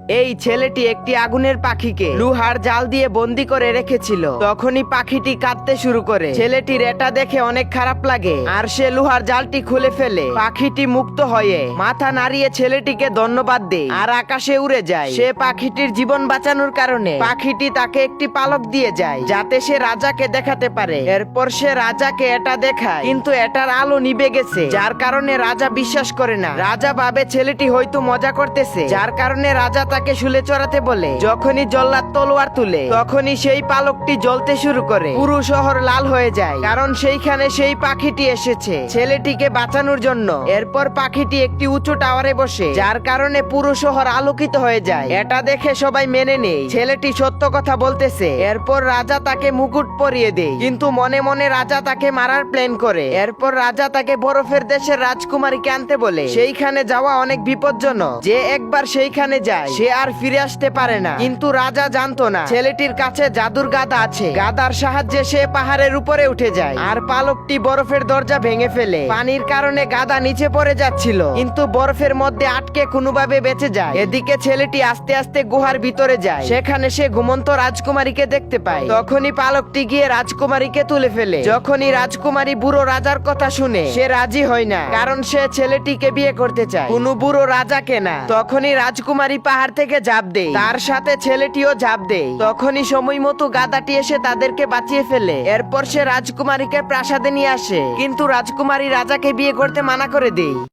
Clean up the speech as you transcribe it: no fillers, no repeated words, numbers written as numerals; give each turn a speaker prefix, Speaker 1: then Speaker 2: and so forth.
Speaker 1: এই ছেলেটি একটি আগুনের পাখিকে লোহার জাল দিয়ে বন্দি করে রেখেছিল। তখনই পাখিটি কাঁদতে শুরু করে। ছেলেটির এটা দেখে অনেক খারাপ লাগে আর সে লোহার জালটি খুলে ফেলে। পাখিটি মুক্ত হয়ে মাথা নাড়িয়ে ছেলেটিকে ধন্যবাদ দেয় আর আকাশে উড়ে যায়। সে পাখিটির জীবন বাঁচানোর কারণে পাখিটি তাকে একটি পালক দিয়ে যায় যাতে সে রাজাকে দেখাতে পারে। এরপর সে রাজাকে এটা দেখায়, কিন্তু এটার আলো নিভে গেছে, যার কারণে রাজা বিশ্বাস করে না। রাজা ভাবে ছেলেটি হয়তো মজা করতেছে, যার কারণে রাজা তাকে শুলে চড়াতে বলে। যখনই জল্লাদ তলোয়ার তুলে তখনই সেই পালকটি জ্বলতে শুরু করে। পুরো শহর লাল হয়ে যায়, কারণ সেইখানে সেই পাখিটি এসেছে ছেলেটিকে বাঁচানোর জন্য। এরপর পাখিটি একটি উঁচু টাওয়ারে বসে, যার কারণে পুরো শহর আলোকিত হয়ে যায়। এটা দেখে সবাই মেনে নেয় ছেলেটি সত্য কথা বলতেছে। এরপর রাজা তাকে মুকুট পরিয়ে দেয়, কিন্তু মনে মনে রাজা তাকে মারার প্ল্যান করে। এরপর রাজা তাকে বরফের দেশের রাজকুমারীকে আনতে বলে। সেইখানে যাওয়া অনেক বিপজ্জনক, যে একবার সেইখানে যায় সে আর ফিরে আসতে পারে না। কিন্তু রাজা জানতো না ছেলেটির কাছে জাদুর গাদা আছে। গাদার সাহায্যে সে পাহাড়ের উপরে উঠে যায় আর পালকটি বরফের দরজা ভেঙে ফেলে। পানির কারণে গাদা নিচে পড়ে যাচ্ছিল, কিন্তু বরফের মধ্যে আটকে কোনোভাবে বেঁচে যায়। এদিকে ছেলেটি আস্তে আস্তে গুহার ভিতরে যায়। সেখানে সে ঘুমন্ত রাজকুমারীকে দেখতে পায়। তখনই পালকটি গিয়ে রাজকুমারীকে তুলে ফেলে। যখনই রাজকুমারী বুড়ো রাজার কথা শুনে সে রাজি হয় না, কারণ সে ছেলেটিকে বিয়ে করতে চায়, কোনো বুড়ো রাজাকে না। তখনই রাজকুমারী পাহাড় থেকে ঝাঁপ দেয়, তার সাথে ছেলেটিও ঝাঁপ দেয়। তখনই সময় মতো গাদাটি এসে তাদেরকে বাঁচিয়ে ফেলে। এরপর সে রাজকুমারীকে প্রাসাদে নিয়ে আসে, কিন্তু রাজকুমারী রাজাকে বিয়ে করতে মানা করে দেয়।